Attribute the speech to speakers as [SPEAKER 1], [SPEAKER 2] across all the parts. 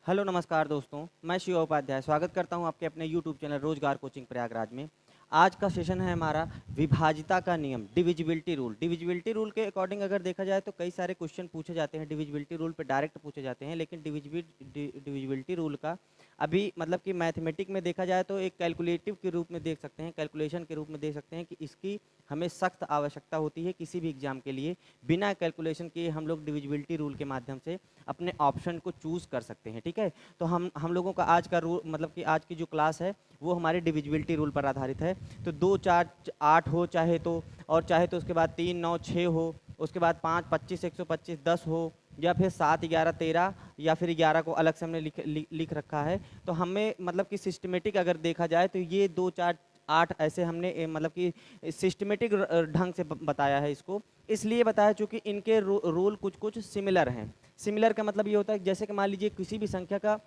[SPEAKER 1] Hello नमस्कार दोस्तों, मैं शिव उपाध्याय स्वागत करता हूं आपके अपने यूट्यूब चैनल रोजगार कोचिंग प्रयागराज में। आज का सेशन है हमारा विभाजिता का नियम, डिविजिबिलिटी रूल। डिविजिबिलिटी रूल के अकॉर्डिंग अगर देखा जाए तो कई सारे क्वेश्चन पूछे जाते हैं, डिविजिबिलिटी रूल पे डायरेक्ट पूछे जाते हैं, लेकिन डिविजिबिलिटी रूल का अभी मतलब कि मैथमेटिक में देखा जाए तो एक कैलकुलेटिव के रूप में देख सकते हैं, कैलकुलेशन के रूप में देख सकते हैं कि इसकी हमें सख्त आवश्यकता होती है किसी भी एग्जाम के लिए। बिना कैलकुलेशन के हम लोग डिविजिबिलिटी रूल के माध्यम से अपने ऑप्शन को चूज़ कर सकते हैं। ठीक है, तो हम लोगों का आज का रूल मतलब कि आज की जो क्लास है वो हमारे डिविजिबिलिटी रूल पर आधारित है। तो 2 4 8 हो चाहे तो, और चाहे तो उसके बाद 3 9 6 हो, उसके बाद 5 25 125 10 हो, या फिर 7 11 13, या फिर 11 को अलग से हमने लिख रखा है। तो हमें मतलब कि सिस्टमेटिक अगर देखा जाए तो ये 2 4 8 ऐसे हमने मतलब कि सिस्टमेटिक ढंग से बताया है इसको। इसलिए बताया चूँकि इनके रूल कुछ कुछ सिमिलर हैं। सिमिलर का मतलब ये होता है जैसे कि मान लीजिए किसी भी संख्या का,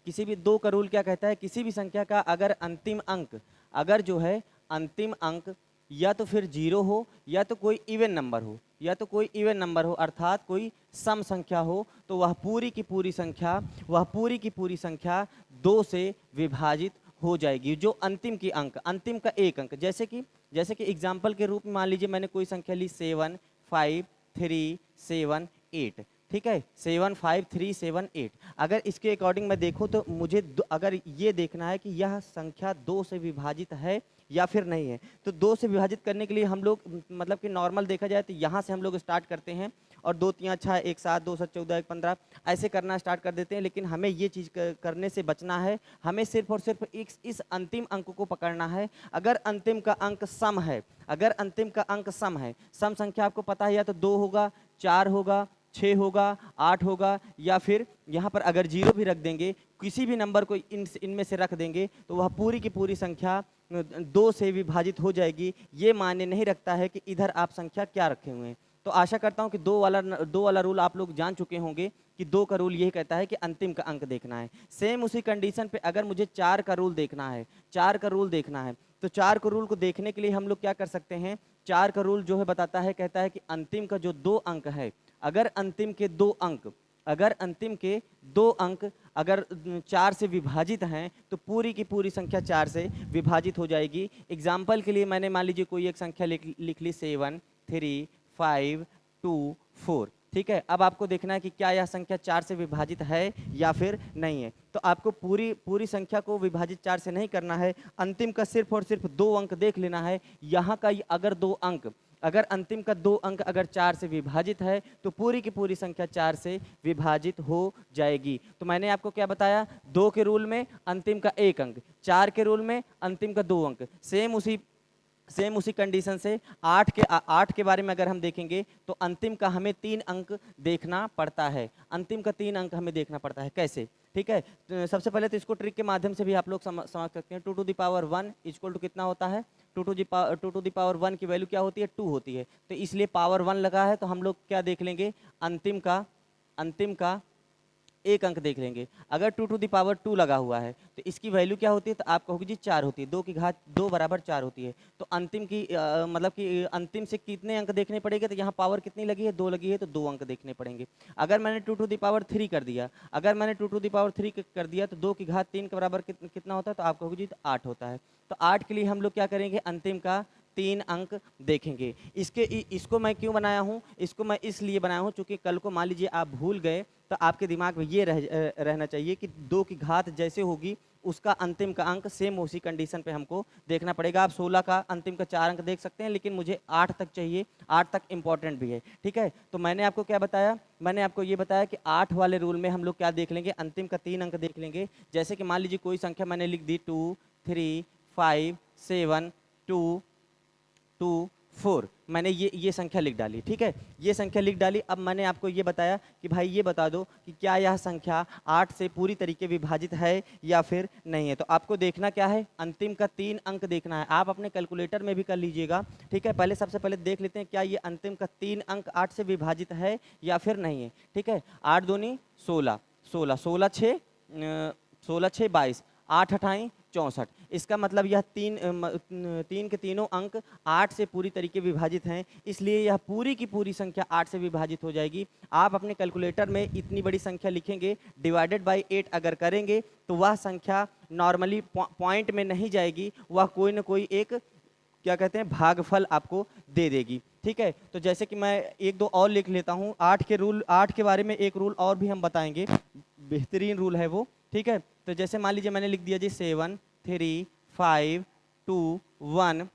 [SPEAKER 1] किसी भी 2 का रूल क्या कहता है, किसी भी संख्या का अगर अंतिम अंक, अगर जो है अंतिम अंक या तो फिर 0 हो या तो कोई इवन नंबर हो, या तो कोई इवन नंबर हो अर्थात कोई सम संख्या हो, तो वह पूरी की पूरी संख्या, वह पूरी की पूरी संख्या 2 से विभाजित हो जाएगी। जो अंतिम की अंक, अंतिम का एक अंक, जैसे कि एग्जाम्पल के रूप में मान लीजिए मैंने कोई संख्या ली 7 5 3 7 8। ठीक है, 7 5 3 7 8। अगर इसके अकॉर्डिंग मैं देखूं तो मुझे अगर ये देखना है कि यह संख्या 2 से विभाजित है या फिर नहीं है, तो 2 से विभाजित करने के लिए हम लोग मतलब कि नॉर्मल देखा जाए तो यहाँ से हम लोग स्टार्ट करते हैं, और 2 3 6 1 7 2 7 14 1 15 ऐसे करना स्टार्ट कर देते हैं। लेकिन हमें ये चीज़ करने से बचना है, हमें सिर्फ और सिर्फ इस अंतिम अंक को पकड़ना है। अगर अंतिम का अंक सम है, अगर अंतिम का अंक सम है, सम संख्या आपको पता है या तो 2 होगा, 4 होगा, 6 होगा, 8 होगा, या फिर यहाँ पर अगर 0 भी रख देंगे, किसी भी नंबर को इनमें से रख देंगे, तो वह पूरी की पूरी संख्या 2 से विभाजित हो जाएगी। ये मायने नहीं रखता है कि इधर आप संख्या क्या रखे हुए हैं। तो आशा करता हूँ कि 2 वाला रूल आप लोग जान चुके होंगे कि 2 का रूल यही कहता है कि अंतिम का अंक देखना है। सेम उसी कंडीशन पे अगर मुझे 4 का रूल देखना है, 4 का रूल देखना है, तो 4 का रूल को देखने के लिए हम लोग क्या कर सकते हैं, 4 का रूल जो है बताता है, कहता है कि अंतिम का जो 2 अंक है, अगर अंतिम के 2 अंक, अगर अंतिम के 2 अंक अगर 4 से विभाजित हैं तो पूरी की पूरी संख्या 4 से विभाजित हो जाएगी। एग्जाम्पल के लिए मैंने मान लीजिए कोई एक संख्या लिख ली 7 3 5 2 4। ठीक है, अब आपको देखना है कि क्या यह संख्या 4 से विभाजित है या फिर नहीं है। तो आपको पूरी पूरी संख्या को विभाजित 4 से नहीं करना है, अंतिम का सिर्फ और सिर्फ 2 अंक देख लेना है। यहाँ का अगर 2 अंक, अगर अंतिम का 2 अंक अगर 4 से विभाजित है तो पूरी की पूरी संख्या 4 से विभाजित हो जाएगी। तो मैंने आपको क्या बताया, 2 के रूल में अंतिम का 1 अंक, 4 के रूल में अंतिम का 2 अंक। सेम उसी कंडीशन से 8 के बारे में अगर हम देखेंगे तो अंतिम का हमें 3 अंक देखना पड़ता है। अंतिम का 3 अंक हमें देखना पड़ता है कैसे, ठीक है। तो सबसे पहले तो इसको ट्रिक के माध्यम से भी आप लोग समझ सकते हैं। 2 to the power 1 equal to कितना होता है, 2 टू द पावर 1 की वैल्यू क्या होती है, 2 होती है। तो इसलिए पावर 1 लगा है तो हम लोग क्या देख लेंगे, अंतिम का 1 अंक देख लेंगे। अगर 2 टू द पावर 2 लगा हुआ है तो इसकी वैल्यू क्या होती है, तो आप कहोगे जी 4 होती है, 2 की घात 2 बराबर 4 होती है। तो अंतिम की मतलब कि अंतिम से कितने अंक देखने पड़ेंगे, तो यहाँ पावर कितनी लगी है, 2 लगी है, तो 2 अंक देखने पड़ेंगे। अगर मैंने 2 टू द पावर 3 कर दिया, अगर मैंने 2 टू द पावर 3 कर दिया तो 2 की घात 3 के बराबर कितना होता है, तो आप कहोगे जी 8 होता है। तो 8 के लिए हम लोग क्या करेंगे, अंतिम का 3 अंक देखेंगे। इसको मैं क्यों बनाया हूँ, इसको मैं इसलिए बनाया हूँ क्योंकि कल को मान लीजिए आप भूल गए तो आपके दिमाग में ये रहना चाहिए कि 2 की घात जैसे होगी उसका अंतिम का अंक सेम उसी कंडीशन पे हमको देखना पड़ेगा। आप 16 का अंतिम का 4 अंक देख सकते हैं, लेकिन मुझे 8 तक चाहिए, 8 तक इंपॉर्टेंट भी है। ठीक है, तो मैंने आपको क्या बताया, मैंने आपको ये बताया कि 8 वाले रूल में हम लोग क्या देख लेंगे, अंतिम का 3 अंक देख लेंगे। जैसे कि मान लीजिए कोई संख्या मैंने लिख दी 2 3 5 7 2 2 4, मैंने ये संख्या लिख डाली। ठीक है, ये संख्या लिख डाली। अब मैंने आपको ये बताया कि भाई ये बता दो कि क्या यह संख्या 8 से पूरी तरीके विभाजित है या फिर नहीं है। तो आपको देखना क्या है, अंतिम का 3 अंक देखना है। आप अपने कैलकुलेटर में भी कर लीजिएगा। ठीक है, पहले सबसे पहले देख लेते हैं क्या ये अंतिम का 3 अंक 8 से विभाजित है या फिर नहीं है। ठीक है, 8 दूनी 16, 16 6 22, 8 अठाई 64। इसका मतलब यह तीन के तीनों अंक 8 से पूरी तरीके विभाजित हैं, इसलिए यह पूरी की पूरी संख्या 8 से विभाजित हो जाएगी। आप अपने कैलकुलेटर में इतनी बड़ी संख्या लिखेंगे, डिवाइडेड बाय 8 अगर करेंगे तो वह संख्या नॉर्मली पॉइंट में नहीं जाएगी, वह कोई ना कोई एक क्या कहते हैं भागफल आपको दे देगी। ठीक है, तो जैसे कि मैं एक दो और लिख लेता हूँ। 8 के बारे में एक रूल और भी हम बताएंगे, बेहतरीन रूल है वो। ठीक है, तो जैसे मान लीजिए मैंने लिख दिया जी 7 3 5 2 1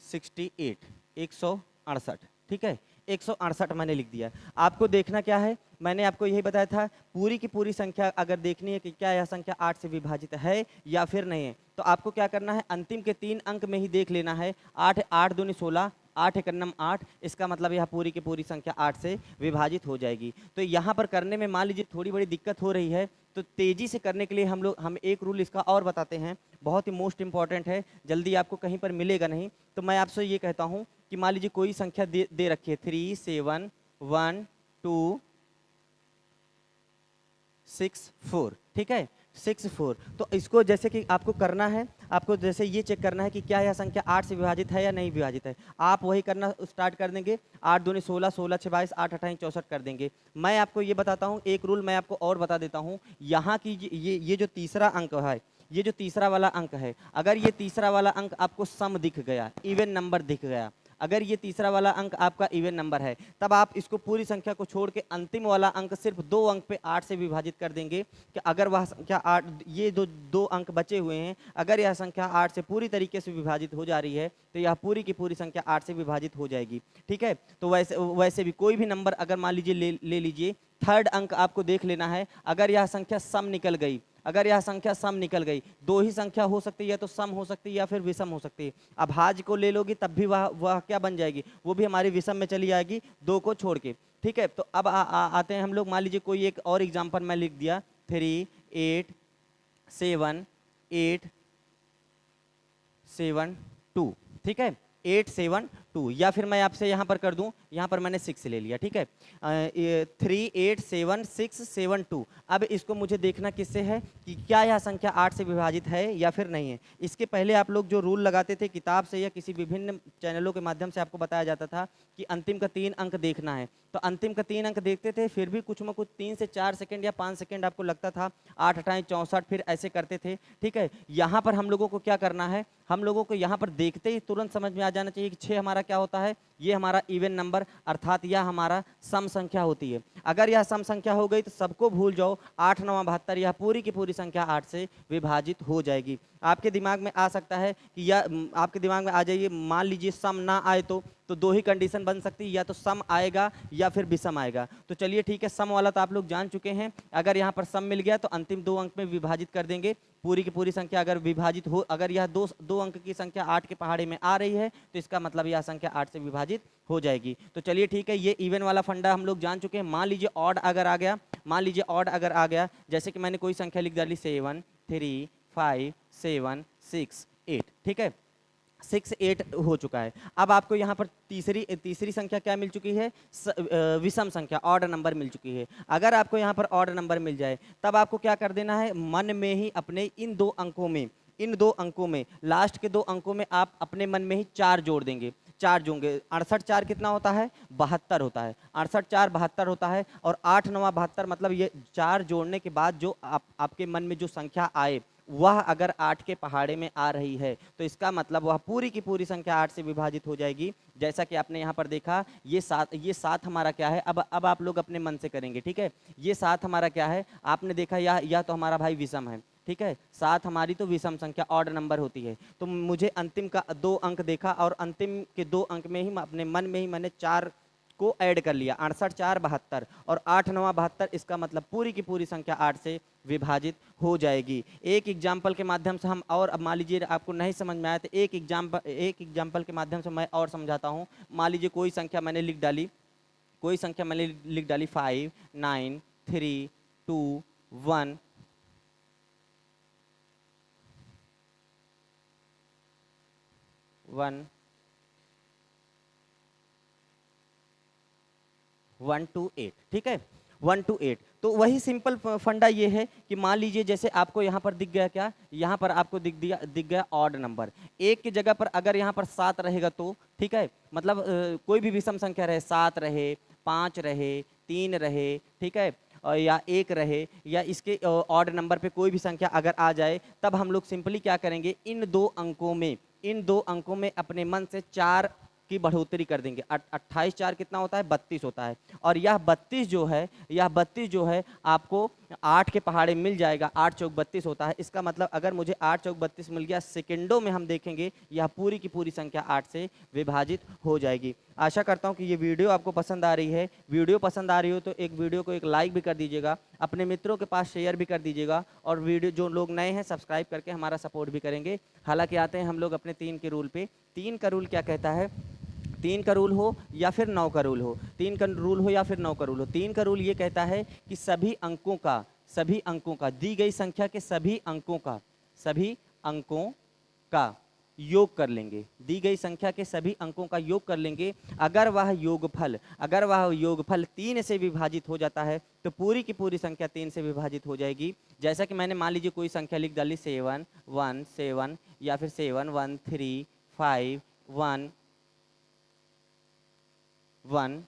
[SPEAKER 1] 68 168। ठीक है, 168 मैंने लिख दिया। आपको देखना क्या है, मैंने आपको यही बताया था, पूरी की पूरी संख्या अगर देखनी है कि क्या यह संख्या 8 से विभाजित है या फिर नहीं है, तो आपको क्या करना है, अंतिम के 3 अंक में ही देख लेना है। 8 8 दूनी 16, 8 एक नम 8, इसका मतलब यह पूरी की पूरी संख्या 8 से विभाजित हो जाएगी। तो यहाँ पर करने में मान लीजिए थोड़ी बड़ी दिक्कत हो रही है, तो तेजी से करने के लिए हम एक रूल इसका और बताते हैं, बहुत ही मोस्ट इंपॉर्टेंट है, जल्दी आपको कहीं पर मिलेगा नहीं। तो मैं आपसे ये कहता हूँ कि मान लीजिए कोई संख्या दे रखी है 3 7 1 2 6 4। ठीक है, 6 4। तो इसको जैसे कि आपको करना है, आपको जैसे ये चेक करना है कि क्या यह संख्या 8 से विभाजित है या नहीं विभाजित है। आप वही करना स्टार्ट कर देंगे। 8 दूनी 16, 16 6 22, 8 28 64 कर देंगे। मैं आपको ये बताता हूँ, एक रूल मैं आपको और बता देता हूँ। यहाँ की ये जो तीसरा अंक है, ये जो तीसरा वाला अंक है, अगर ये तीसरा वाला अंक आपको सम दिख गया, इवन नंबर दिख गया, अगर ये तीसरा वाला अंक आपका इवन नंबर है, तब आप इसको पूरी संख्या को छोड़ के अंतिम वाला अंक सिर्फ 2 अंक पे 8 से विभाजित कर देंगे कि अगर वह संख्या 8, ये दो अंक बचे हुए हैं, अगर यह संख्या 8 से पूरी तरीके से विभाजित हो जा रही है, तो यह पूरी की पूरी संख्या 8 से विभाजित हो जाएगी। ठीक है, तो वैसे भी कोई भी नंबर अगर मान लीजिए ले लीजिए, थर्ड अंक आपको देख लेना है। अगर यह संख्या सम निकल गई, अगर यह संख्या सम निकल गई, दो ही संख्या हो सकती है, या तो सम हो सकती है या फिर विषम हो सकती है। अब भाज्य को ले लोगी तब भी वह क्या बन जाएगी, वो भी हमारी विषम में चली जाएगी, 2 को छोड़ के। ठीक है, तो अब आते हैं हम लोग, मान लीजिए कोई एक और एग्जाम्पल मैं लिख दिया 3 8 7 8 7 2। ठीक है, 8 7 2, या फिर मैं आपसे यहाँ पर कर दूँ, यहाँ पर मैंने 6 ले लिया। ठीक है, 3 8 7 6 7 2। अब इसको मुझे देखना किससे है कि क्या यह संख्या 8 से विभाजित है या फिर नहीं है। इसके पहले आप लोग जो रूल लगाते थे किताब से या किसी विभिन्न चैनलों के माध्यम से, आपको बताया जाता था कि अंतिम का 3 अंक देखना है, तो अंतिम का 3 अंक देखते थे, फिर भी कुछ में कुछ 3 से 4 सेकंड या 5 सेकंड आपको लगता था, 8 28 64 फिर ऐसे करते थे। ठीक है, यहाँ पर हम लोगों को क्या करना है, हम लोगों को यहाँ पर देखते ही तुरंत समझ में आ जाना चाहिए कि 6 हमारा क्या होता है, ये हमारा इवन नंबर अर्थात यह हमारा सम संख्या होती है। अगर यह सम संख्या हो गई तो सबको भूल जाओ, 8 9 72, यह पूरी की पूरी संख्या 8 से विभाजित हो जाएगी। आपके दिमाग में आ सकता है कि आपके दिमाग में आ जाइए, मान लीजिए सम ना आए तो 2 ही कंडीशन बन सकती है, या तो सम आएगा या फिर विषम आएगा। तो चलिए ठीक है, सम वाला तो आप लोग जान चुके हैं। अगर यहाँ पर सम मिल गया तो अंतिम 2 अंक में विभाजित कर देंगे, पूरी की पूरी संख्या अगर विभाजित हो, अगर यह दो अंक की संख्या 8 के पहाड़े में आ रही है, तो इसका मतलब यह संख्या 8 से विभाजित हो जाएगी। तो चलिए ठीक है, ये इवन वाला फंडा हम लोग जान चुके हैं। मान लीजिए ऑड अगर आ गया, मान लीजिए ऑड अगर आ गया, जैसे कि मैंने कोई संख्या लिख डाली 7 3 5 7 6 8। ठीक है, 6 8 हो चुका है। अब आपको यहाँ पर तीसरी संख्या क्या मिल चुकी है, विषम संख्या, ऑड नंबर मिल चुकी है। अगर आपको यहाँ पर ऑड नंबर मिल जाए, तब आपको क्या कर देना है, मन में ही अपने इन दो अंकों में लास्ट के 2 अंकों में आप अपने मन में ही 4 जोड़ देंगे। 4 जोड़ेंगे, 68 4 कितना होता है, 72 होता है। 68 4 72 होता है, और 8 9 72, मतलब ये 4 जोड़ने के बाद जो आपके मन में जो संख्या आए, वह अगर 8 के पहाड़े में आ रही है, तो इसका मतलब वह पूरी की पूरी संख्या 8 से विभाजित हो जाएगी। जैसा कि आपने यहाँ पर देखा, ये 7 हमारा क्या है, अब आप लोग अपने मन से करेंगे। ठीक है, ये 7 हमारा क्या है, आपने देखा यह तो हमारा भाई विषम है। ठीक है, 7 हमारी तो विषम संख्या, ऑड नंबर होती है। तो मुझे अंतिम का 2 अंक देखा, और अंतिम के 2 अंक में ही अपने मन में ही मैंने 4 को ऐड कर लिया, 68 4 72, और 8 9 72, इसका मतलब पूरी की पूरी संख्या 8 से विभाजित हो जाएगी। एक एग्जाम्पल के माध्यम से हम, और अब मान लीजिए आपको नहीं समझ में आया तो एक एग्जाम्पल के माध्यम से मैं और समझाता हूँ। मान लीजिए कोई संख्या मैंने लिख डाली, 5 9 3 2 1 1 1 2 8। ठीक है, 1 to 8। तो वही सिंपल फंडा ये है कि मान लीजिए जैसे आपको यहाँ पर दिख गया क्या, यहाँ पर आपको दिख गया ऑड नंबर। एक की जगह पर अगर यहाँ पर 7 रहेगा तो ठीक है, मतलब कोई भी विषम संख्या रहे, 7 रहे, 5 रहे, 3 रहे, ठीक है, या 1 रहे, या इसके ऑड नंबर पे कोई भी संख्या अगर आ जाए, तब हम लोग सिंपली क्या करेंगे, इन दो अंकों में अपने मन से 4 की बढ़ोतरी कर देंगे। 28 4 कितना होता है, 32 होता है। और यह 32 जो है आपको 8 के पहाड़े मिल जाएगा। 8 चौक 32 होता है। इसका मतलब अगर मुझे 8 चौक 32 मिल गया, सेकंडों में हम देखेंगे यह पूरी की पूरी संख्या 8 से विभाजित हो जाएगी। आशा करता हूं कि ये वीडियो आपको पसंद आ रही है। वीडियो पसंद आ रही हो तो एक वीडियो को एक लाइक भी कर दीजिएगा, अपने मित्रों के पास शेयर भी कर दीजिएगा, और वीडियो जो लोग नए हैं सब्सक्राइब करके हमारा सपोर्ट भी करेंगे। हालांकि आते हैं हम लोग अपने 3 के रूल पे। 3 का रूल क्या कहता है, 3 का रूल हो या फिर 9 का रूल हो, 3 का रूल हो या फिर 9 का रूल हो, 3 का रूल ये कहता है कि सभी अंकों का दी गई संख्या के सभी अंकों का योग कर लेंगे। दी गई संख्या के सभी अंकों का योग कर लेंगे। अगर वह योगफल 3 से विभाजित हो जाता है तो पूरी की पूरी संख्या 3 से विभाजित हो जाएगी। जैसा कि मैंने मान लीजिए कोई संख्या लिख डाली 7 1 7, या फिर 7 1 3 5 1 1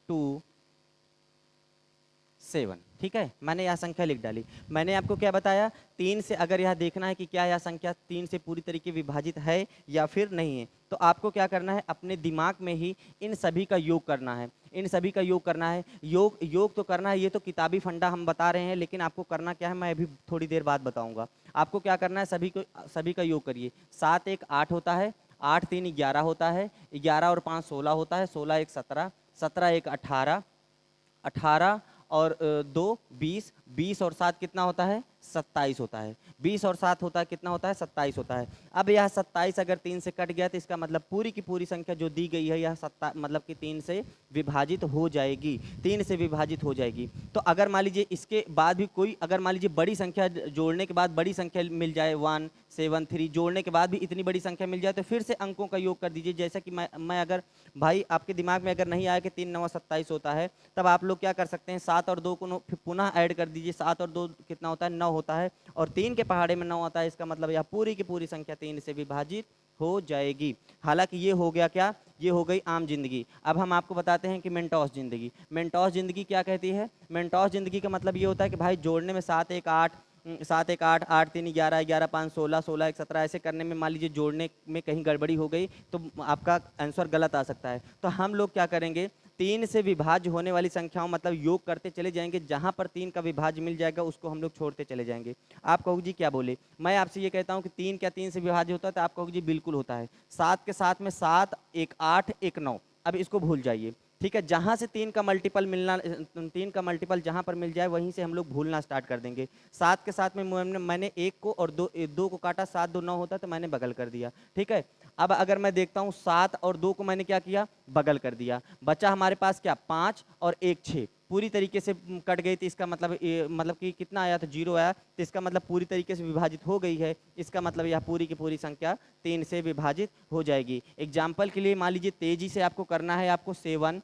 [SPEAKER 1] 2 7, ठीक है, मैंने यह संख्या लिख डाली। मैंने आपको क्या बताया, 3 से अगर यह देखना है कि क्या यह संख्या 3 से पूरी तरीके विभाजित है या फिर नहीं है, तो आपको क्या करना है, अपने दिमाग में ही इन सभी का योग करना है। योग तो करना है, ये तो किताबी फंडा हम बता रहे हैं, लेकिन आपको करना क्या है मैं अभी थोड़ी देर बाद बताऊंगा। आपको क्या करना है, सभी का योग करिए। 7 1 8 होता है, 8 3 11 होता है, 11 और 5 16 होता है, 16 1 17, 17 1 18, 18 और 2 20, 20 और 7 कितना होता है, 27 होता है। 20 और 7 होता है कितना होता है, 27 होता है। अब यह 27 अगर 3 से कट गया तो इसका मतलब पूरी की पूरी संख्या जो दी गई है यह मतलब कि 3 से विभाजित हो जाएगी। 3 से विभाजित हो जाएगी। तो अगर मान लीजिए इसके बाद भी कोई, अगर मान लीजिए बड़ी संख्या जोड़ने के बाद बड़ी संख्या मिल जाए, 1 7 3 जोड़ने के बाद भी इतनी बड़ी संख्या मिल जाए, तो फिर से अंकों का योग कर दीजिए। जैसा कि मैं अगर भाई आपके दिमाग में अगर नहीं आया कि 3 9 27 होता है, तब आप लोग क्या कर सकते हैं, 7 और 2 को पुनः ऐड कर दीजिए। 7 और 2 कितना होता है, 9 होता है, और 3 के पहाड़े में 9 आता है। इसका मतलब यह पूरी की पूरी संख्या 3 से विभाजित हो जाएगी। हालांकि ये हो गया क्या, ये हो गई आम जिंदगी। अब हम आपको बताते हैं कि मेंटोस जिंदगी क्या कहती है। मेंटोस जिंदगी का मतलब ये होता है कि भाई जोड़ने में 7 1 8, 7 1 8, 8 3 11, 11 5 16, 16 1 17 ऐसे करने में मान लीजिए जोड़ने में कहीं गड़बड़ी हो गई तो आपका आंसर गलत आ सकता है। तो हम लोग क्या करेंगे, 3 से विभाज्य होने वाली संख्याओं मतलब योग करते चले जाएंगे। जहां पर 3 का विभाज्य मिल जाएगा उसको हम लोग छोड़ते चले जाएंगे। आप कहोगे जी क्या बोले, मैं आपसे ये कहता हूं कि 3 क्या 3 से विभाज्य होता है, तो आप कहोगे जी बिल्कुल होता है। 7 के साथ में 7 1 8 1 9, अब इसको भूल जाइए, ठीक है। जहां से 3 का मल्टीपल जहां पर मिल जाए वहीं से हम लोग भूलना स्टार्ट कर देंगे। 7 के साथ में मैंने 1 को और 2 को काटा, 7 2 9 होता तो मैंने बगल कर दिया, ठीक है। अब अगर मैं देखता हूं 7 और 2 को मैंने क्या किया, बगल कर दिया। बचा हमारे पास क्या, 5 और 1 6, पूरी तरीके से कट गई थी। इसका मतलब कि कितना आया, तो 0 आया। तो इसका मतलब पूरी तरीके से विभाजित हो गई है। इसका मतलब यह पूरी की पूरी संख्या 3 से विभाजित हो जाएगी। एग्जाम्पल के लिए मान लीजिए तेजी से आपको करना है, आपको 7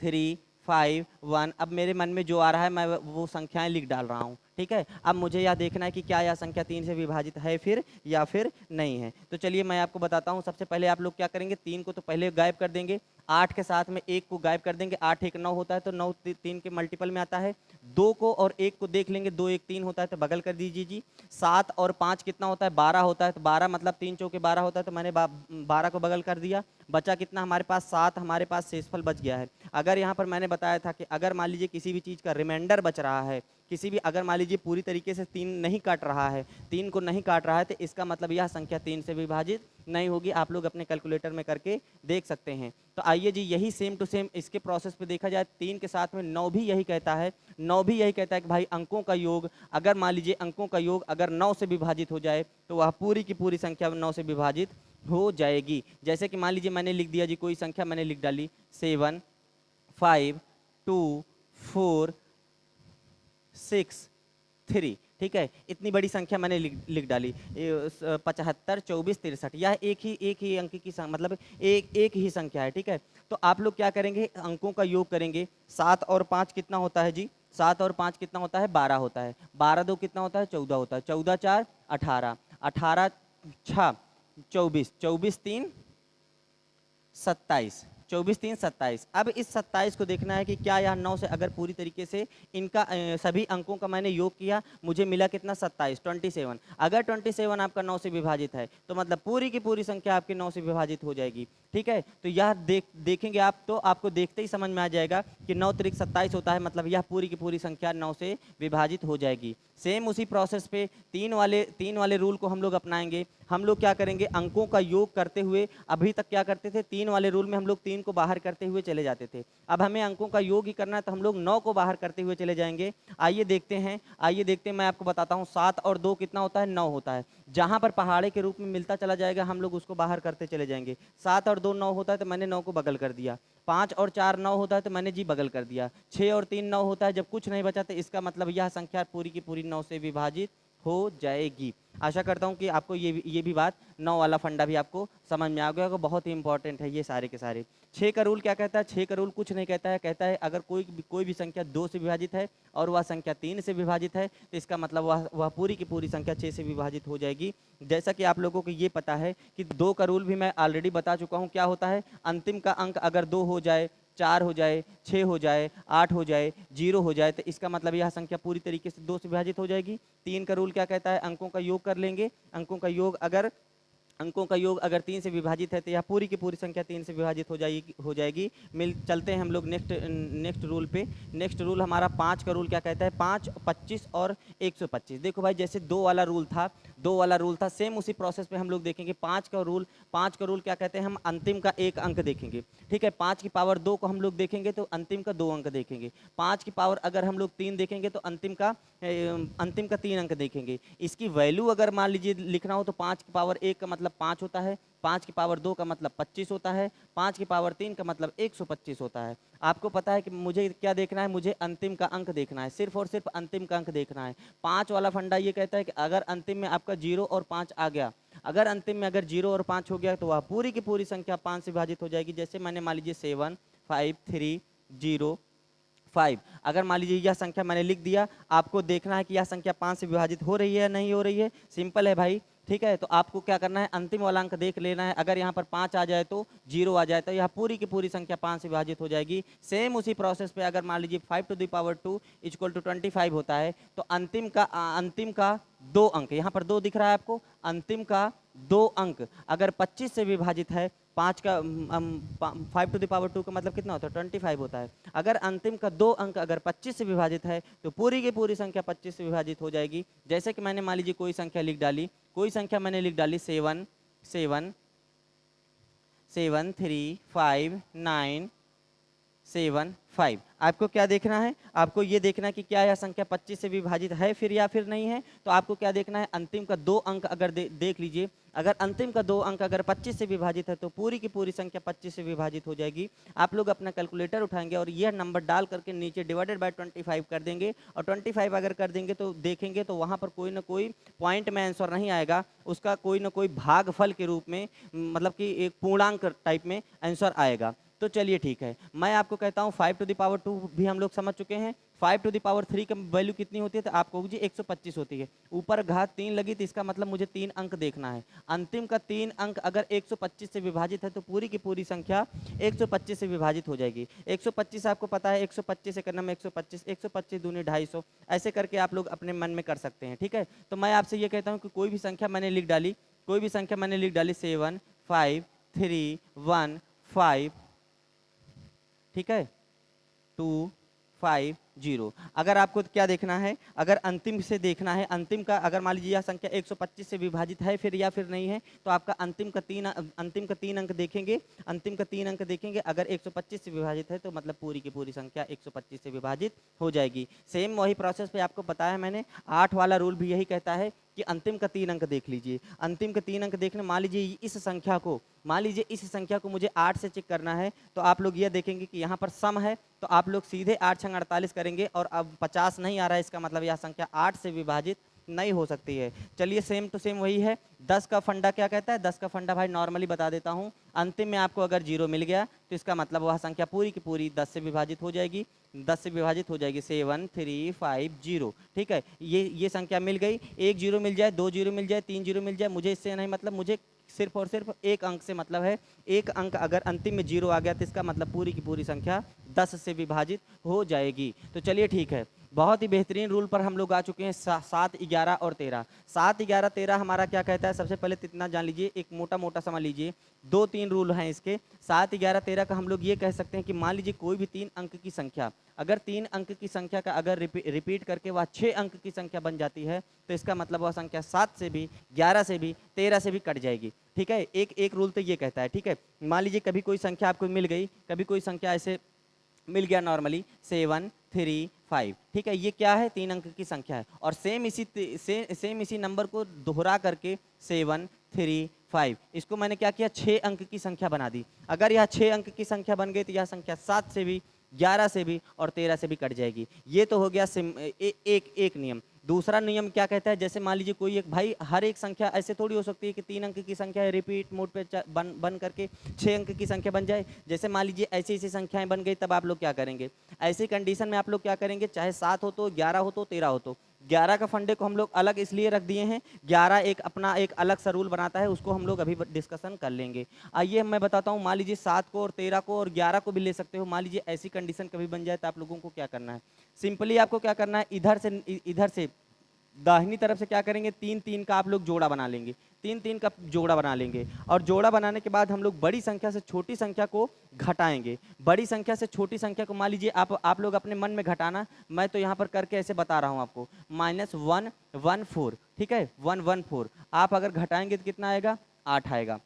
[SPEAKER 1] 3 5 1, अब मेरे मन में जो आ रहा है मैं वो संख्याएं लिख डाल रहा हूँ, ठीक है। अब मुझे यह देखना है कि क्या यह संख्या 3 से विभाजित है फिर या फिर नहीं है। तो चलिए मैं आपको बताता हूँ। सबसे पहले आप लोग क्या करेंगे, 3 को तो पहले गायब कर देंगे, 8 के साथ में 1 को गायब कर देंगे। 8 1 9 होता है तो 9 3 के मल्टीपल में आता है। 2 को और 1 को देख लेंगे, 2 1 3 होता है तो बगल कर दीजिए जी। 7 और 5 कितना होता है, 12 होता है, तो 12 मतलब 3 चौके 12 होता है, तो मैंने 12 को बगल कर दिया। बचा कितना हमारे पास, 7 हमारे पास शेषफल बच गया है। अगर यहाँ पर मैंने बताया था कि अगर मान लीजिए किसी भी चीज़ का रिमाइंडर बच रहा है, अगर मान लीजिए पूरी तरीके से 3 नहीं काट रहा है, 3 को नहीं काट रहा है, तो इसका मतलब यह संख्या 3 से विभाजित नहीं होगी। आप लोग अपने कैलकुलेटर में करके देख सकते हैं। तो आइए जी, यही सेम टू सेम इसके प्रोसेस पे देखा जाए। 3 के साथ में 9 भी यही कहता है, 9 भी यही कहता है कि भाई अंकों का योग, अगर मान लीजिए अंकों का योग अगर 9 से विभाजित हो जाए तो वह पूरी की पूरी संख्या 9 से विभाजित हो जाएगी। जैसे कि मान लीजिए मैंने लिख दिया जी, कोई संख्या मैंने लिख डाली 7 5 2 4 6 3, ठीक है। इतनी बड़ी संख्या मैंने लिख डाली, 75 24 63, यह एक ही अंक की मतलब एक ही संख्या है, ठीक है। तो आप लोग क्या करेंगे, अंकों का योग करेंगे। 7 और 5 कितना होता है जी, 7 और 5 कितना होता है, 12 होता है। 12 2 कितना होता है, 14 होता है। 14 4 18, 18 6 24, 24 3 27, 24 3 27। अब इस 27 को देखना है कि क्या यह 9 से अगर पूरी तरीके से इनका सभी अंकों का मैंने योग किया, मुझे मिला कितना, 27, 27। अगर 27 आपका 9 से विभाजित है तो मतलब पूरी की पूरी संख्या आपकी 9 से विभाजित हो जाएगी। ठीक है, तो यह देखेंगे आप तो आपको देखते ही समझ में आ जाएगा कि 9 त्रिक 27 होता है, मतलब यह पूरी की पूरी संख्या 9 से विभाजित हो जाएगी। सेम उसी प्रोसेस पे तीन वाले रूल को हम लोग अपनाएंगे। हम लोग क्या करेंगे, अंकों का योग करते हुए, अभी तक क्या करते थे, 3 वाले रूल में हम लोग 3 को बाहर करते हुए चले जाते थे। अब हमें अंकों का योग ही करना है तो हम लोग 9 को बाहर करते हुए चले जाएंगे। आइए देखते हैं, मैं आपको बताता हूँ। 7 और 2 कितना होता है, 9 होता है। जहां पर पहाड़े के रूप में मिलता चला जाएगा हम लोग उसको बाहर करते चले जाएंगे। 7 और 2 9 होता है तो मैंने 9 को बगल कर दिया। 5 और 4 9 होता है तो मैंने जी बगल कर दिया। 6 और 3 9 होता है, जब कुछ नहीं बचा तो इसका मतलब यह संख्या पूरी की पूरी 9 से विभाजित हो जाएगी। आशा करता हूं कि आपको ये भी बात 9 वाला फंडा भी आपको समझ में आ गया होगा। बहुत ही इंपॉर्टेंट है ये सारे के सारे। 6 का रूल क्या कहता है, 6 का रूल कुछ नहीं कहता है, कहता है अगर कोई भी संख्या 2 से विभाजित है और वह संख्या 3 से विभाजित है तो इसका मतलब वह पूरी की पूरी संख्या 6 से विभाजित हो जाएगी। जैसा कि आप लोगों को ये पता है कि 2 का रूल भी मैं ऑलरेडी बता चुका हूँ। क्या होता है, अंतिम का अंक अगर 2 हो जाए, 4 हो जाए, 6 हो जाए, 8 हो जाए, 0 हो जाए तो इसका मतलब यह संख्या पूरी तरीके से 2 से विभाजित हो जाएगी। 3 का रूल क्या कहता है, अंकों का योग कर लेंगे। अंकों का योग अगर 3 से विभाजित है तो यह पूरी की पूरी संख्या 3 से विभाजित हो जाएगी। चलते हैं हम लोग नेक्स्ट रूल पे। नेक्स्ट रूल हमारा 5 का रूल क्या कहता है, 5, 25 और 125। देखो भाई, जैसे 2 वाला रूल था, सेम उसी प्रोसेस पे हम लोग देखेंगे। 5 का रूल क्या कहते हैं, हम अंतिम का एक अंक देखेंगे। ठीक है, 5 की पावर 2 को हम लोग देखेंगे तो अंतिम का 2 अंक देखेंगे। 5 की पावर अगर हम लोग 3 देखेंगे तो अंतिम का 3 अंक देखेंगे। इसकी वैल्यू अगर मान लीजिए लिखना हो तो 5 की पावर 1 का मतलब 5 होता है, 5 की पावर 2 का मतलब 25 होता है, 5 की पावर 3 का मतलब 125 होता है। आपको पता है कि मुझे क्या देखना है, मुझे अंतिम का अंक देखना है, सिर्फ और सिर्फ अंतिम का अंक देखना है। 5 वाला फंडा ये कहता है कि अगर अंतिम में आपका 0 और 5 आ गया, अगर अंतिम में अगर 0 और 5 हो गया तो वह पूरी की पूरी संख्या 5 से विभाजित हो जाएगी। जैसे मैंने मान लीजिए 7 5 3 0 5, अगर मान लीजिए यह संख्या मैंने लिख दिया, आपको देखना है कि यह संख्या 5 से विभाजित हो रही है या नहीं हो रही है। सिंपल है भाई। ठीक है, तो आपको क्या करना है, अंतिम वाला अंक देख लेना है। अगर यहाँ पर 5 आ जाए तो 0 आ जाए तो यह पूरी की पूरी संख्या 5 से विभाजित हो जाएगी। सेम उसी प्रोसेस पे अगर मान लीजिए 5 to the power 2 equal to 25 होता है तो अंतिम का 2 अंक, यहाँ पर 2 दिख रहा है आपको, अंतिम का 2 अंक अगर 25 से विभाजित है, 5 का 5 टू द पावर 2 का मतलब कितना होता है, 25 होता है। अगर अंतिम का 2 अंक अगर 25 से विभाजित है तो पूरी की पूरी संख्या 25 से विभाजित हो जाएगी। जैसे कि मैंने मान लीजिए कोई संख्या लिख डाली 7 7 7 3 5 9 7 5। आपको क्या देखना है, आपको ये देखना है कि क्या यह संख्या 25 से विभाजित है फिर या फिर नहीं है। तो आपको क्या देखना है, अंतिम का 2 अंक अगर देख लीजिए, अगर अंतिम का 2 अंक अगर 25 से विभाजित है तो पूरी की पूरी संख्या 25 से विभाजित हो जाएगी। आप लोग अपना कैलकुलेटर उठाएंगे और यह नंबर डाल करके नीचे डिवाइडेड बाय 25 कर देंगे, और 25 अगर कर देंगे तो देखेंगे तो वहाँ पर कोई ना कोई पॉइंट में आंसर नहीं आएगा, उसका कोई ना कोई भागफल के रूप में, मतलब कि एक पूर्णांक टाइप में आंसर आएगा। तो चलिए ठीक है, मैं आपको कहता हूँ 5 टू द पावर 2 भी हम लोग समझ चुके हैं। 5 टू द पावर 3 का वैल्यू कितनी होती है, तो आपको जी 125 होती है। ऊपर घात 3 लगी तो इसका मतलब मुझे 3 अंक देखना है। अंतिम का 3 अंक अगर 125 से विभाजित है तो पूरी की पूरी संख्या 125 से विभाजित हो जाएगी। 125 आपको पता है, 125 से करना में 125, 125 दूनी 250, ऐसे करके आप लोग अपने मन में कर सकते हैं। ठीक है, तो मैं आपसे ये कहता हूँ कि कोई भी संख्या मैंने लिख डाली 7 5 3 1 5, ठीक है, 2 5 0। अगर आपको क्या देखना है, अगर अंतिम से देखना है, अंतिम का अगर मान लीजिए यह संख्या 125 से विभाजित है फिर या फिर नहीं है, तो आपका अंतिम का 3 अंक देखेंगे। अंतिम का 3 अंक देखेंगे, अगर 125 से विभाजित है तो मतलब पूरी की पूरी संख्या 125 से विभाजित हो जाएगी। सेम वही प्रोसेस पे आपको बताया मैंने। 8 वाला रूल भी यही कहता है कि अंतिम का 3 अंक देख लीजिए। अंतिम का 3 अंक देखने, मान लीजिए इस संख्या को मुझे 8 से चेक करना है, तो आप लोग ये देखेंगे कि यहाँ पर सम है, तो आप लोग सीधे 8 छंग 48 करेंगे और अब 50 नहीं आ रहा है, इसका मतलब यह संख्या 8 से विभाजित नहीं हो सकती है। चलिए सेम टू सेम वही है। 10 का फंडा क्या कहता है? 10 का फंडा भाई नॉर्मली बता देता हूँ, अंतिम में आपको अगर 0 मिल गया तो इसका मतलब वह संख्या पूरी की पूरी 10 से विभाजित हो जाएगी। 10 से विभाजित हो जाएगी 7 3 5 0। ठीक है, ये संख्या मिल गई। 1 0 मिल जाए, 2 0 मिल जाए, 3 0 मिल जाए, मुझे इससे नहीं मतलब, मुझे सिर्फ और सिर्फ एक अंक से मतलब है। एक अंक अगर अंतिम में 0 आ गया तो इसका मतलब पूरी की पूरी संख्या 10 से विभाजित हो जाएगी। तो चलिए ठीक है, बहुत ही बेहतरीन रूल पर हम लोग आ चुके हैं। 7 11 और 13। 7 11 13 हमारा क्या कहता है? सबसे पहले इतना जान लीजिए, एक मोटा मोटा समझ लीजिए, 2-3 रूल हैं इसके। 7 11 13 का हम लोग ये कह सकते हैं कि मान लीजिए कोई भी 3 अंक की संख्या, अगर 3 अंक की संख्या का अगर रिपीट करके वह 6 अंक की संख्या बन जाती है तो इसका मतलब वह संख्या 7 से भी, 11 से भी, 13 से भी कट जाएगी। ठीक है, एक रूल तो ये कहता है। ठीक है, मान लीजिए कभी कोई संख्या आपको मिल गई, कभी कोई संख्या ऐसे मिल गया नॉर्मली 7 3 5। ठीक है, ये क्या है? 3 अंक की संख्या है, और सेम इसी नंबर को दोहरा करके 7 3 5, इसको मैंने क्या किया? 6 अंक की संख्या बना दी। अगर यह 6 अंक की संख्या बन गई तो यह संख्या 7 से भी, 11 से भी और 13 से भी कट जाएगी। ये तो हो गया एक नियम। दूसरा नियम क्या कहता है? जैसे मान लीजिए कोई एक भाई, हर एक संख्या ऐसे थोड़ी हो सकती है कि 3 अंक की संख्या है, रिपीट मोड पे बन करके 6 अंक की संख्या बन जाए। जैसे मान लीजिए ऐसी ऐसी संख्याएं बन गई, तब आप लोग क्या करेंगे? ऐसी कंडीशन में आप लोग क्या करेंगे? चाहे 7 हो तो, 11 हो तो, 13 हो तो, 11 का फंडे को हम लोग अलग इसलिए रख दिए हैं, 11 एक अपना एक अलग सा रूल बनाता है, उसको हम लोग अभी डिस्कशन कर लेंगे। आइए मैं बताता हूँ, मान लीजिए 7 को और 13 को और 11 को भी ले सकते हो। मान लीजिए ऐसी कंडीशन कभी बन जाए तो आप लोगों को क्या करना है? सिंपली आपको क्या करना है, इधर से दाहिनी तरफ से क्या करेंगे? 3 3 का आप लोग जोड़ा बना लेंगे। 3 3 का जोड़ा बना लेंगे, और जोड़ा बनाने के बाद हम लोग बड़ी संख्या से छोटी संख्या को घटाएंगे। बड़ी संख्या से छोटी संख्या को मान लीजिए आप लोग अपने मन में घटाना, मैं तो यहाँ पर करके ऐसे बता रहा हूँ आपको, -114। ठीक है, 114 आप अगर घटाएंगे तो कितना आएगा? 8 आएगा।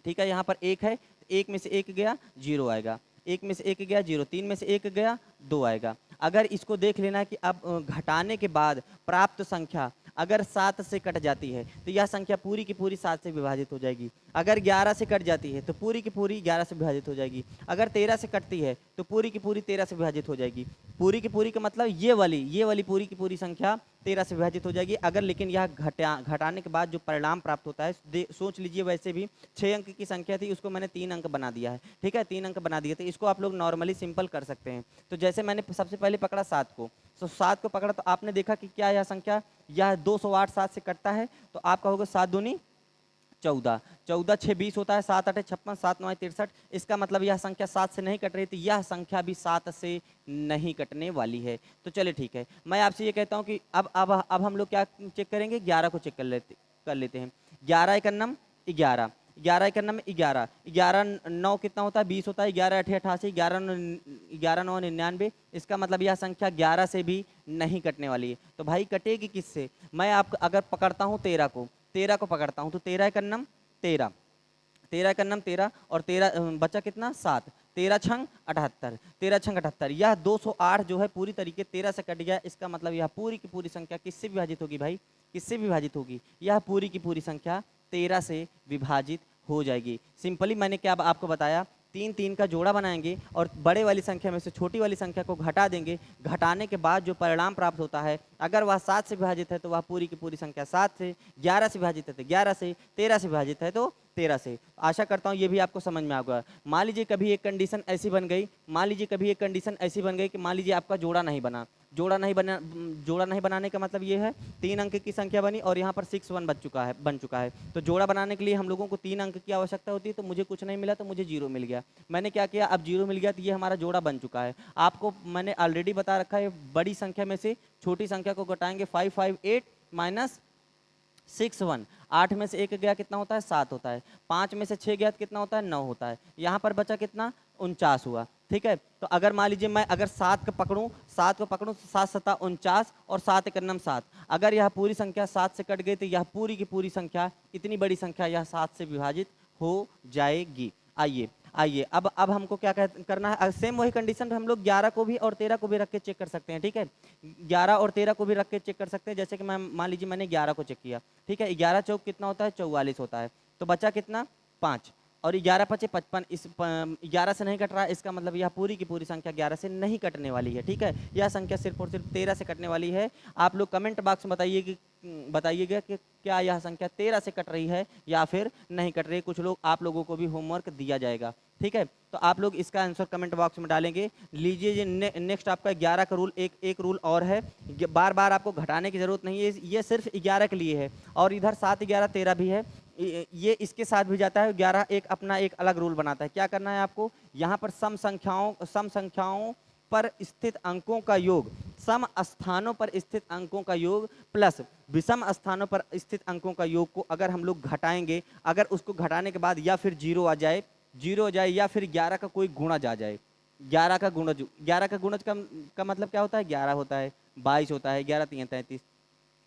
[SPEAKER 1] ठीक है, यहाँ पर 1 है, 1 में से 1 गया 0 आएगा, 1 में से 1 गया 0, 3 में से 1 गया 2 आएगा। अगर इसको देख लेना है कि अब घटाने के बाद प्राप्त संख्या अगर 7 से कट जाती है तो यह संख्या पूरी की पूरी 7 से विभाजित हो जाएगी। अगर 11 से कट जाती है तो पूरी की पूरी 11 से विभाजित हो जाएगी। अगर 13 से कटती है तो पूरी की पूरी 13 से विभाजित हो जाएगी। पूरी की पूरी का मतलब ये वाली पूरी की पूरी संख्या 13 से विभाजित हो जाएगी। अगर लेकिन यह घटाने के बाद जो परिणाम प्राप्त होता है, सोच लीजिए वैसे भी 6 अंक की संख्या थी, उसको मैंने 3 अंक बना दिया है। ठीक है, 3 अंक बना दिए, तो इसको आप लोग नॉर्मली सिंपल कर सकते हैं। तो जैसे मैंने सबसे पहले पकड़ा 7 को, तो 7 को पकड़ा तो आपने देखा कि क्या यह संख्या, यह 208 7 से कटता है, तो आपका होगा 7 दूनी 14, 14 6 20 होता है, 7 8 56, 7 9 63। इसका मतलब यह संख्या 7 से नहीं कट रही थी, यह संख्या भी 7 से नहीं कटने वाली है। तो चलिए ठीक है, मैं आपसे ये कहता हूँ कि अब हम लोग क्या चेक करेंगे? 11 को चेक कर लेते हैं। 11 एकन्नम 11, 11 एकन्नम 11, 11 9 कितना होता है? 20 होता है, 11 8 88, 11 9 99। इसका मतलब यह संख्या 11 से भी नहीं कटने वाली है। तो भाई कटेगी किससे? मैं आपको अगर पकड़ता हूँ 13 को पकड़ता हूँ तो 13 एकन्नम 13, 13 एकन्नम 13 और 13 बचा कितना? 7, 13 छंग 78, 13 छंग 78। यह 208 जो है पूरी तरीके 13 से कट गया। इसका मतलब यह पूरी की पूरी संख्या किससे विभाजित होगी भाई? किससे विभाजित होगी? यह पूरी की पूरी संख्या 13 से विभाजित हो जाएगी। सिंपली मैंने क्या आपको बताया, 3 3 का जोड़ा बनाएंगे और बड़े वाली संख्या में से छोटी वाली संख्या को घटा देंगे। घटाने के बाद जो परिणाम प्राप्त होता है, अगर वह 7 से विभाजित है तो वह पूरी की पूरी संख्या 7 से, 11 से विभाजित है तो 11 से, 13 से विभाजित है तो 13 से। आशा करता हूँ ये भी आपको समझ में आ गया। मान लीजिए कभी एक कंडीशन ऐसी बन गई, कि मान लीजिए आपका जोड़ा नहीं बना। जोड़ा नहीं बनाने का मतलब ये है 3 अंक की संख्या बनी और यहाँ पर 6 1 बन चुका है। तो जोड़ा बनाने के लिए हम लोगों को 3 अंक की आवश्यकता होती है, तो मुझे कुछ नहीं मिला तो मुझे 0 मिल गया। मैंने क्या किया? अब 0 मिल गया तो ये हमारा जोड़ा बन चुका है। आपको मैंने ऑलरेडी बता रखा है, बड़ी संख्या में से छोटी संख्या को घटाएंगे। 558 माइनस 6 1, 8 में से 1 गया कितना होता है? 7 होता है। 5 में से 6 गया तो कितना होता है? 9 होता है। यहाँ पर बचा कितना? 49 हुआ। ठीक है, तो अगर मान लीजिए मैं अगर 7 को पकड़ूं तो 7 7 49 और 7 एकन्नम 7। अगर यह पूरी संख्या 7 से कट गई तो यह पूरी की पूरी संख्या, इतनी बड़ी संख्या यह 7 से विभाजित हो जाएगी। आइए अब हमको क्या करना है? सेम वही कंडीशन हम लोग 11 को भी और 13 को भी रख के चेक कर सकते हैं। ठीक है, 11 और 13 को भी रख के चेक कर सकते हैं। जैसे कि मैं मान लीजिए मैंने 11 को चेक किया। ठीक है, 11 चौक कितना होता है? 44 होता है। तो बचा कितना? 5 और 11 5 55। इस 11 से नहीं कट रहा है, इसका मतलब यह पूरी की पूरी संख्या 11 से नहीं कटने वाली है। ठीक है, यह संख्या सिर्फ और सिर्फ 13 से कटने वाली है। आप लोग कमेंट बॉक्स में बताइए कि बताइएगा कि क्या यह संख्या 13 से कट रही है या फिर नहीं कट रही है। कुछ लोग आप लोगों को भी होमवर्क दिया जाएगा, ठीक है। तो आप लोग इसका आंसर कमेंट बॉक्स में डालेंगे। लीजिए ये नेक्स्ट आपका 11 का रूल, एक रूल और है। बार बार आपको घटाने की जरूरत नहीं है, ये सिर्फ 11 के लिए है। और इधर 7, 11, 13 भी है, ये इसके साथ भी जाता है। 11 एक अपना एक अलग रूल बनाता है। क्या करना है आपको, यहाँ पर सम संख्याओं पर स्थित अंकों का योग, सम स्थानों पर स्थित अंकों का योग प्लस विषम स्थानों पर स्थित अंकों का योग को अगर हम लोग घटाएंगे, अगर उसको घटाने के बाद या फिर जीरो आ जाए, या फिर 11 का कोई गुणज आ जाए। 11 का गुणज, 11 का गुणज का मतलब क्या होता है, 11 होता है, 22 होता है, 11 3 33,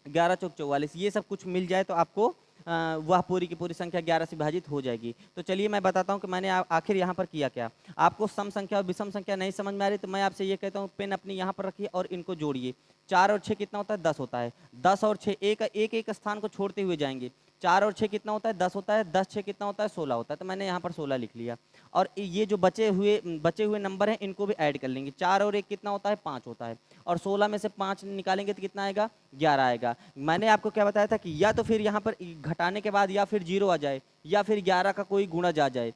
[SPEAKER 1] 11 चौक 44, ये सब कुछ मिल जाए तो आपको वह पूरी की पूरी संख्या 11 से विभाजित हो जाएगी। तो चलिए मैं बताता हूँ कि मैंने आखिर यहाँ पर किया क्या। आपको सम संख्या और विषम संख्या नहीं समझ में आ रही तो मैं आपसे ये कहता हूँ, पेन अपनी यहाँ पर रखिए और इनको जोड़िए। 4 और 6 कितना होता है, 10 होता है। 10 और 6 एक स्थान को छोड़ते हुए जाएंगे। 4 और 6 कितना होता है, 10 होता है। 10 6 कितना होता है, 16 होता है। तो मैंने यहाँ पर 16 लिख लिया। और ये जो बचे हुए नंबर हैं इनको भी ऐड कर लेंगे। 4 और 1 कितना होता है, 5 होता है। और 16 में से 5 निकालेंगे तो कितना आएगा, 11 आएगा। मैंने आपको क्या बताया था कि या तो फिर यहाँ पर घटाने के बाद या फिर जीरो आ जाए या फिर 11 का कोई गुणज आ जाए,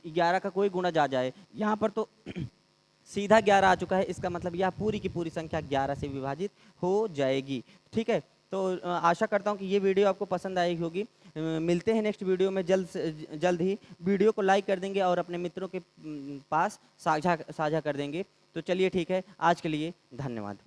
[SPEAKER 1] 11 का कोई गुणज आ जाए। यहाँ पर तो सीधा 11 आ चुका है, इसका मतलब यह पूरी की पूरी संख्या 11 से विभाजित हो जाएगी, ठीक है। तो आशा करता हूँ कि ये वीडियो आपको पसंद आई होगी। मिलते हैं नेक्स्ट वीडियो में जल्द ही। वीडियो को लाइक कर देंगे और अपने मित्रों के पास साझा कर देंगे। तो चलिए ठीक है, आज के लिए धन्यवाद।